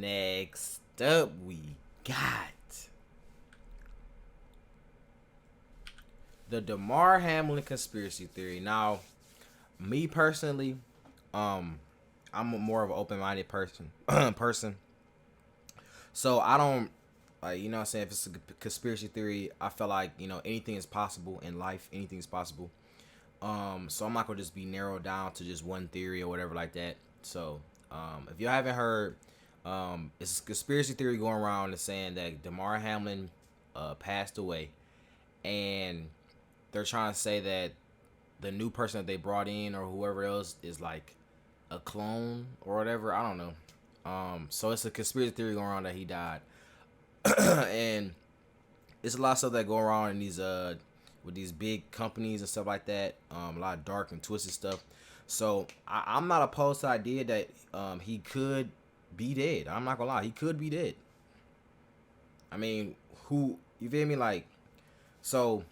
Next up, we got the Damar Hamlin conspiracy theory. Now, me personally, I'm more of an open-minded person. So I don't like, you know what I'm saying, if it's a conspiracy theory, I feel like, anything is possible in life. Anything is possible. So I'm not gonna just be narrowed down to just one theory or whatever like that. So, if you haven't heard, it's a conspiracy theory going around that's saying that Damar Hamlin passed away, and they're trying to say that the new person that they brought in or whoever else is like a clone or whatever. I don't know. So it's a conspiracy theory going around that he died, and it's a lot of stuff that go around in these with these big companies and stuff like that. A lot of dark and twisted stuff. So I'm not opposed to the idea that he could be dead. I'm not gonna lie, he could be dead. I mean, you feel me? Like, so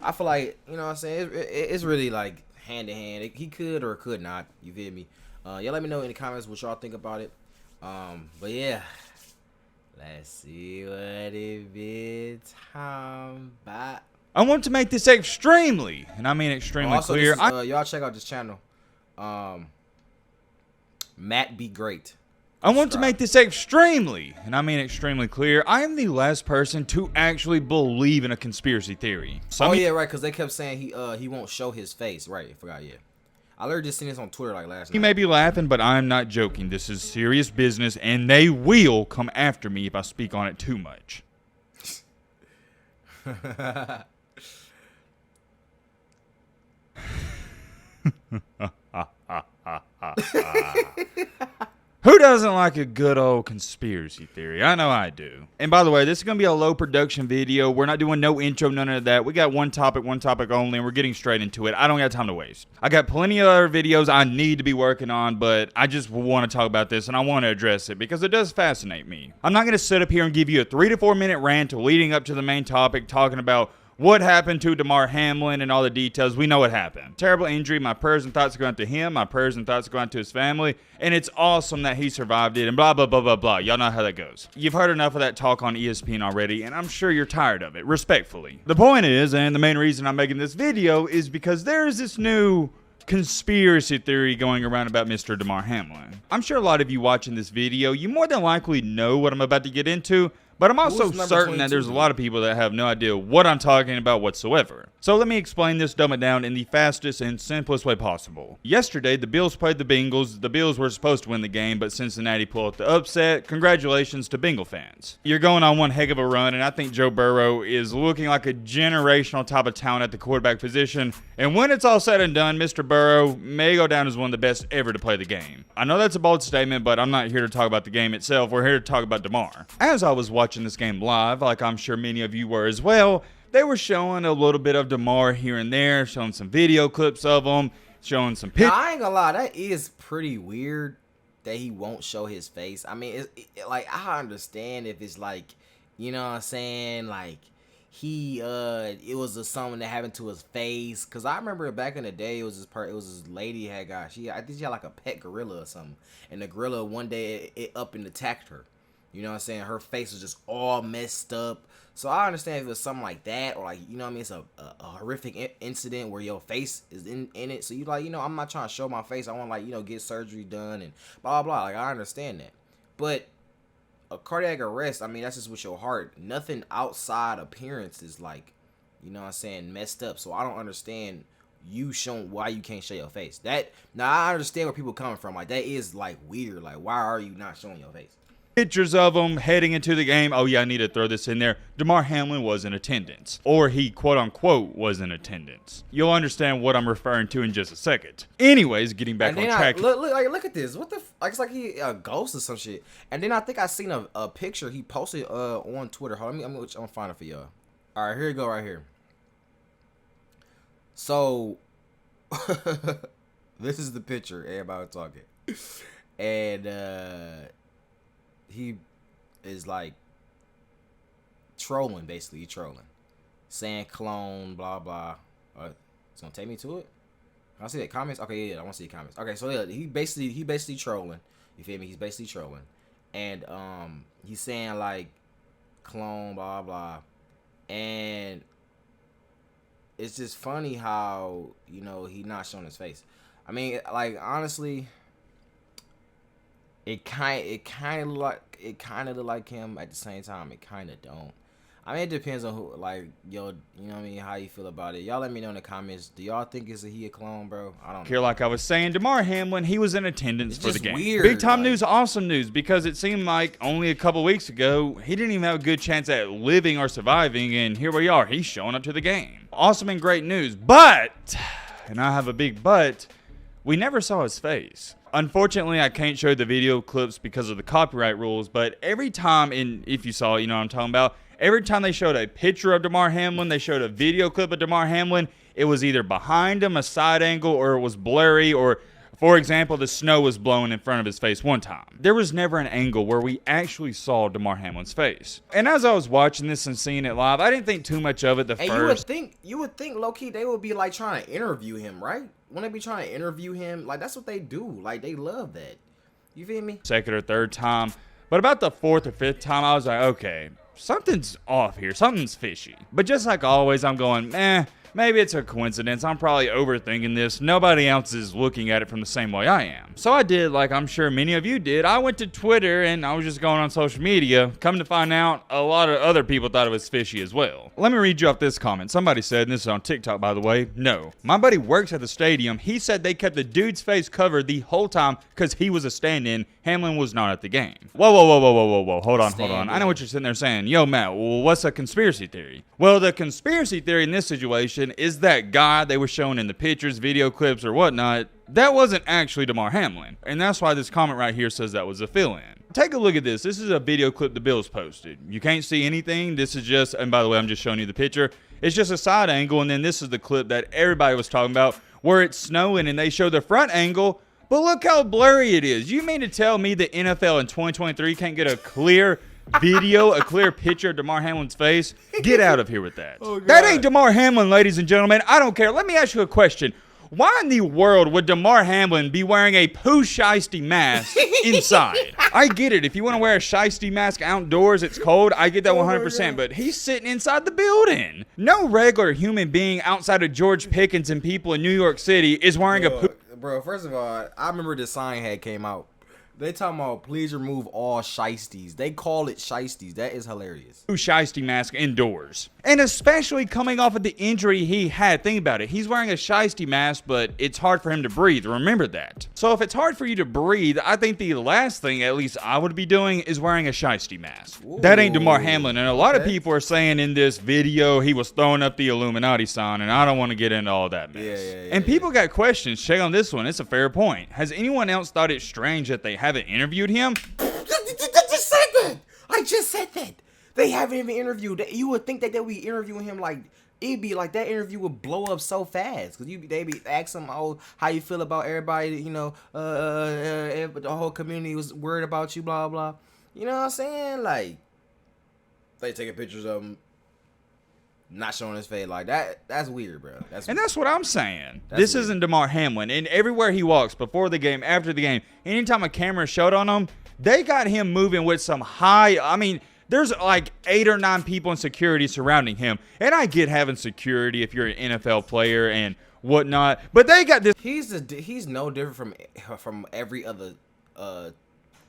I feel like, you know what I'm saying, it's really like hand in hand. He could or could not. You feel me? Y'all let me know in the comments what y'all think about it. But yeah, let's see what it been time about. I want to make this extremely, and I mean extremely also, clear. Y'all check out this channel. Matt Be Great. I want to make this extremely, and I mean extremely clear. I am the last person to actually believe in a conspiracy theory. Yeah, right, because they kept saying he won't show his face. Right, I forgot, yeah. I literally just seen this on Twitter like last night. You may be laughing, but I'm not joking. This is serious business, and they will come after me if I speak on it too much. Who doesn't like a good old conspiracy theory? I know I do. And by the way, this is going to be a low production video. We're not doing no intro, none of that. We got one topic only, and we're getting straight into it. I don't got time to waste. I got plenty of other videos I need to be working on, but I just want to talk about this, and I want to address it because it does fascinate me. I'm not going to sit up here and give you a 3 to 4 minute rant leading up to the main topic, talking about what happened to Damar Hamlin and all the details. We know what happened. Terrible injury. My prayers and thoughts go out to him. My prayers and thoughts go out to his family. And it's awesome that he survived it and blah, blah, blah, blah, blah. Y'all know how that goes. You've heard enough of that talk on ESPN already, and I'm sure you're tired of it, respectfully. The point is, and the main reason I'm making this video, is because there's this new conspiracy theory going around about Mr. Damar Hamlin. I'm sure a lot of you watching this video, you more than likely know what I'm about to get into, but I'm also certain that there's a lot of people that have no idea what I'm talking about whatsoever. So let me explain this, dumb it down in the fastest and simplest way possible. Yesterday, the Bills played the Bengals. The Bills were supposed to win the game, but Cincinnati pulled the upset. Congratulations to Bengal fans. You're going on one heck of a run, and I think Joe Burrow is looking like a generational type of talent at the quarterback position. And when it's all said and done, Mr. Burrow may go down as one of the best ever to play the game. I know that's a bold statement, but I'm not here to talk about the game itself. We're here to talk about Damar. As I was watching this game live, like I'm sure many of you were as well, they were showing a little bit of Damar here and there, showing some video clips of him, showing some pictures. I ain't gonna lie, that is pretty weird that he won't show his face. I mean, like, I understand if it's like, you know what I'm saying, like, it was something that happened to his face. Cause I remember back in the day, it was this lady had got, I think she had like a pet gorilla or something, and the gorilla one day it up and attacked her. You know what I'm saying? Her face was just all messed up. So I understand if it was something like that, or like, you know what I mean, it's a horrific incident where your face is in it. So you like, I'm not trying to show my face. I want, like, get surgery done and blah, blah, blah. Like, I understand that. But a cardiac arrest, I mean, that's just with your heart. Nothing outside appearance is, like, you know what I'm saying, messed up. So I don't understand you showing why you can't show your face. Now I understand where people coming from. Like, that is, like, weird. Like, why are you not showing your face? Pictures of him heading into the game. Oh yeah, I need to throw this in there. Damar Hamlin was in attendance, or he quote unquote was in attendance. You'll understand what I'm referring to in just a second. Anyways, getting back on track. Look at this. What the? Like, it's like he a ghost or some shit. And then I think I seen a picture he posted on Twitter. Hold on, I'm gonna find it for y'all. All right, here you go, right here. So this is the picture. Everybody talking, and he is like trolling, basically. He trolling, saying clone, blah blah. It's gonna take me to it. I see that comments. Okay, yeah, I want to see the comments. Okay, so yeah, he basically trolling. You feel me? He's basically trolling, and he's saying like clone, blah blah, and it's just funny how he not showing his face. I mean, like honestly, it kind of look like him. At the same time, it kind of don't. I mean, it depends on who, like, yo, you know what I mean, how you feel about it. Y'all let me know in the comments. Do y'all think he a clone, bro? I don't know. Here, like I was saying, Damar Hamlin, he was in attendance for the game. Weird, big time like, news, awesome news, because it seemed like only a couple weeks ago, he didn't even have a good chance at living or surviving, and here we are. He's showing up to the game. Awesome and great news, but, and I have a big but, we never saw his face. Unfortunately, I can't show the video clips because of the copyright rules, but every time, if you saw it, you know what I'm talking about, every time they showed a picture of Damar Hamlin, they showed a video clip of Damar Hamlin, it was either behind him, a side angle, or it was blurry, or, for example, the snow was blowing in front of his face one time. There was never an angle where we actually saw Damar Hamlin's face. And as I was watching this and seeing it live, I didn't think too much of it first. You would think low-key they would be like trying to interview him, right? Wouldn't they be trying to interview him? Like, that's what they do. Like, they love that. You feel me? Second or third time. But about the fourth or fifth time, I was like, okay, something's off here. Something's fishy. But just like always, I'm going, maybe it's a coincidence. I'm probably overthinking this. Nobody else is looking at it from the same way I am. So I did, like I'm sure many of you did. I went to Twitter and I was just going on social media. Come to find out, a lot of other people thought it was fishy as well. Let me read you off this comment. Somebody said, and this is on TikTok by the way, no. My buddy works at the stadium. He said they kept the dude's face covered the whole time because he was a stand-in. Hamlin was not at the game. Whoa. Hold on. I know what you're sitting there saying. Yo, Matt, well, what's a conspiracy theory? Well, the conspiracy theory in this situation is that guy they were showing in the pictures, video clips, or whatnot, that wasn't actually Damar Hamlin. And that's why this comment right here says that was a fill-in. Take a look at this. This is a video clip the Bills posted. You can't see anything. This is just, and by the way, I'm just showing you the picture. It's just a side angle, and then this is the clip that everybody was talking about where it's snowing and they show the front angle. But look how blurry it is. You mean to tell me the NFL in 2023 can't get a clear video, a clear picture of Damar Hamlin's face? Get out of here with that. Oh, that ain't Damar Hamlin, ladies and gentlemen. I don't care. Let me ask you a question. Why in the world would Damar Hamlin be wearing a poo shiesty mask inside? I get it. If you want to wear a shiesty mask outdoors, it's cold. I get that 100%. But he's sitting inside the building. No regular human being outside of George Pickens and people in New York City is wearing a poo. Bro, first of all, I remember the sign had came out. They talking about please remove all shiesties. They call it shiesties. That is hilarious. Shiesty mask indoors. And especially coming off of the injury he had. Think about it. He's wearing a shiesty mask, but it's hard for him to breathe. Remember that. So if it's hard for you to breathe, I think the last thing, at least I would be doing, is wearing a shiesty mask. Ooh, that ain't Damar Hamlin. And a lot of people are saying in this video he was throwing up the Illuminati sign, and I don't want to get into all that mess. And people got questions. Check on this one. It's a fair point. Has anyone else thought it strange that they haven't interviewed him? I just said that. They haven't even interviewed. You would think that they would be interviewing him like it'd be like that interview would blow up so fast because they be asking him, oh, how you feel about everybody, the whole community was worried about you, blah blah. You know what I'm saying? Like they taking pictures of him, not showing his face like that. That's weird, bro. That's what I'm saying. This isn't Damar Hamlin. And everywhere he walks, before the game, after the game, anytime a camera showed on him, they got him moving with some high. I mean, there's like 8 or 9 people in security surrounding him. And I get having security if you're an NFL player and whatnot. But they got this. He's no different from every other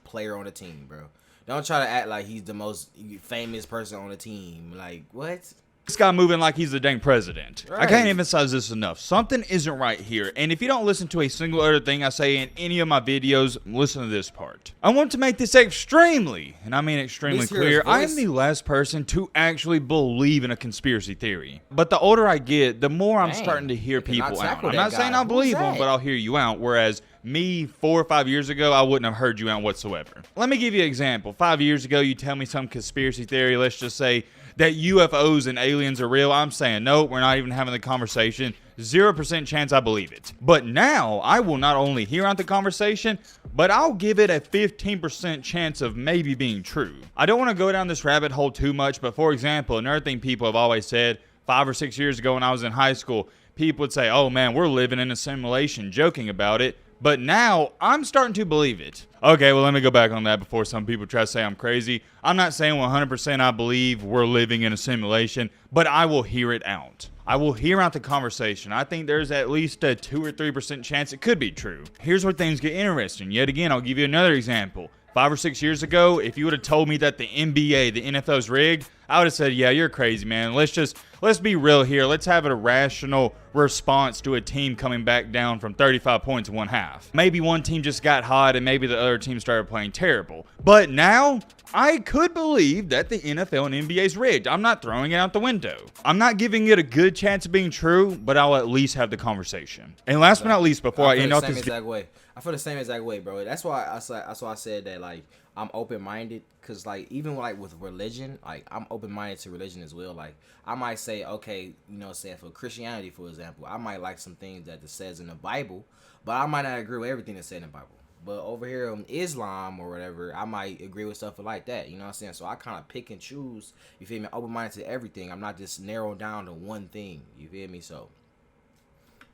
player on the team, bro. Don't try to act like he's the most famous person on the team. Like, what? This guy moving like he's the dang president. Right. I can't emphasize this enough. Something isn't right here. And if you don't listen to a single other thing I say in any of my videos, listen to this part. I want to make this extremely, and I mean extremely clear, I am the last person to actually believe in a conspiracy theory. But the older I get, the more I'm starting to hear people out. I'm not saying I believe them, but I'll hear you out. Whereas me 4 or 5 years ago, I wouldn't have heard you out whatsoever. Let me give you an example. 5 years ago, you tell me some conspiracy theory, let's just say that UFOs and aliens are real. I'm saying, no, we're not even having the conversation. 0% chance I believe it. But now, I will not only hear out the conversation, but I'll give it a 15% chance of maybe being true. I don't want to go down this rabbit hole too much, but for example, another thing people have always said, 5 or 6 years ago when I was in high school, people would say, oh man, we're living in a simulation, joking about it. But now I'm starting to believe it. Okay, well, let me go back on that before some people try to say I'm crazy. I'm not saying 100% I believe we're living in a simulation, but I will hear it out. I will hear out the conversation. I think there's at least a 2 or 3% chance it could be true. Here's where things get interesting. Yet again, I'll give you another example. 5 or 6 years ago, if you would have told me that the NBA, the NFL's rigged, I would have said, yeah, you're crazy, man. Let's be real here. Let's have a rational response to a team coming back down from 35 points in one half. Maybe one team just got hot and maybe the other team started playing terrible. But now, I could believe that the NFL and NBA is rigged. I'm not throwing it out the window. I'm not giving it a good chance of being true, but I'll at least have the conversation. And last but not least, before I end off this video, I feel the same exact way, bro. That's why I said that, like, I'm open-minded, because, like, even, like, with religion, like, I'm open-minded to religion as well. Like, I might say, okay, you know, say for Christianity, for example, I might like some things that it says in the Bible, but I might not agree with everything that's said in the Bible. But over here in Islam or whatever, I might agree with stuff like that. You know what I'm saying? So I kind of pick and choose, you feel me, open-minded to everything. I'm not just narrowed down to one thing, you feel me? So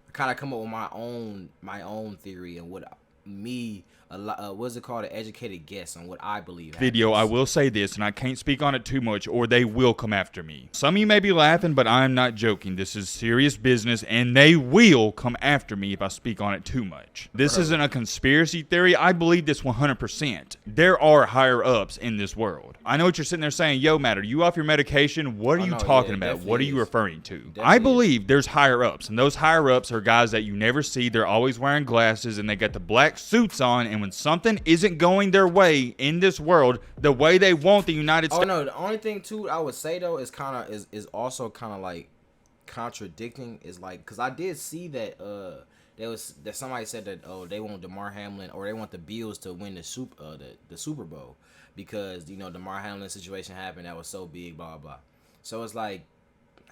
I kind of come up with my own theory and what me, what's it called, an educated guess on what I believe happens. Video, I will say this, and I can't speak on it too much, or they will come after me. Some of you may be laughing, but I'm not joking. This is serious business, and they will come after me if I speak on it too much. This isn't a conspiracy theory. I believe this 100%. There are higher-ups in this world. I know what you're sitting there saying, yo, Matt, are you off your medication? What are you talking about? What are you referring to? Definitely I believe there's higher-ups, and those higher-ups are guys that you never see. They're always wearing glasses, and they got the black suits on, and when something isn't going their way in this world the way they want the United States. Oh no, the only thing too I would say though is also kind of like contradicting, is like, because I did see that that somebody said that they want Damar Hamlin, or they want the Bills to win the Super Bowl, because, you know, Damar Hamlin situation happened that was so big, blah blah blah. So it's like,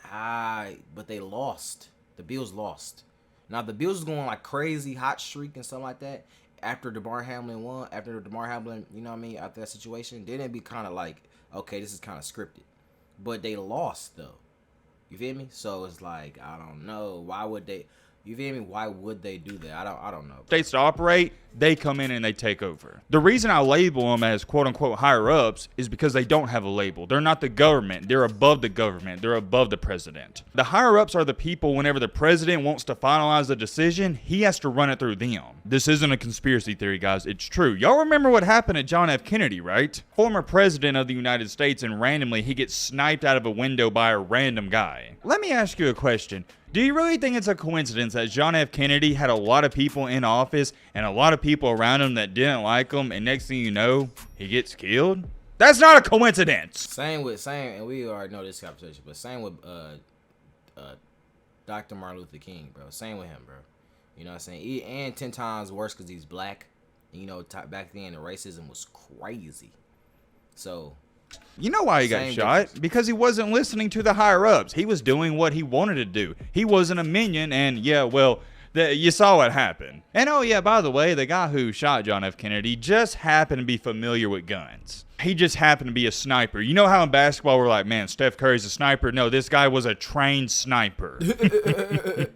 but they lost. The Bills lost. Now the Bills was going like crazy hot streak and stuff like that. After Damar Hamlin won, you know what I mean, after that situation, then it'd be kind of like, okay, this is kind of scripted. But they lost, though. You feel me? So it's like, I don't know. Why would they, you feel me? Why would they do that? I don't know. States to operate, they come in and they take over. The reason I label them as quote-unquote higher-ups is because they don't have a label. They're not the government. They're above the government. They're above the president. The higher-ups are the people, whenever the president wants to finalize a decision, he has to run it through them. This isn't a conspiracy theory, guys. It's true. Y'all remember what happened to John F. Kennedy, right? Former president of the United States, and randomly he gets sniped out of a window by a random guy. Let me ask you a question. Do you really think it's a coincidence that John F. Kennedy had a lot of people in office and a lot of people around him that didn't like him, and next thing you know, he gets killed? That's not a coincidence. Same, and we already know this conversation, but same with Dr. Martin Luther King, bro. Same with him, bro. You know what I'm saying? And 10 times worse because he's black. And, you know, back then the racism was crazy. So, you know why he got shot? Difference. Because he wasn't listening to the higher-ups. He was doing what he wanted to do. He wasn't a minion, and yeah, well, you saw what happened. And oh yeah, by the way, the guy who shot John F. Kennedy just happened to be familiar with guns. He just happened to be a sniper. You know how in basketball we're like, man, Steph Curry's a sniper? No, this guy was a trained sniper. It's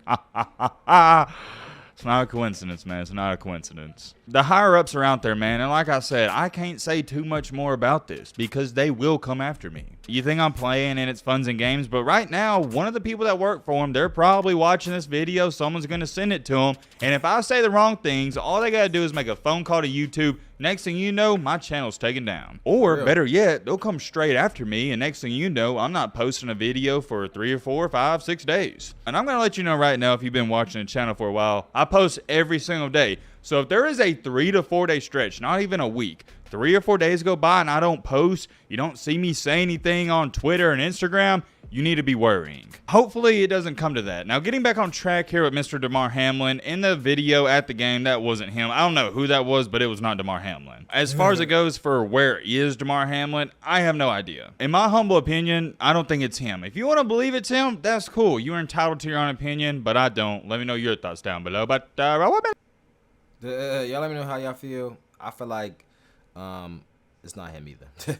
not a coincidence, man. It's not a coincidence. The higher-ups are out there, man. And like I said, I can't say too much more about this because they will come after me. You think I'm playing and it's funs and games, but right now, one of the people that work for them, they're probably watching this video. Someone's going to send it to them. And if I say the wrong things, all they got to do is make a phone call to YouTube. Next thing you know, my channel's taken down. Or better yet, they'll come straight after me, and next thing you know, I'm not posting a video for 3 or 4 or 5, 6 days. And I'm going to let you know right now, if you've been watching the channel for a while, I post every single day. So if there is a 3 to 4 day stretch, not even a week, 3 or 4 days go by and I don't post, you don't see me say anything on Twitter and Instagram, you need to be worrying. Hopefully it doesn't come to that. Now, getting back on track here with Mr. Damar Hamlin, in the video at the game, that wasn't him. I don't know who that was, but it was not Damar Hamlin. As far as it goes for where is Damar Hamlin, I have no idea. In my humble opinion, I don't think it's him. If you want to believe it's him, that's cool. You're entitled to your own opinion, but I don't. Let me know your thoughts down below. But y'all let me know how y'all feel. I feel like it's not him either.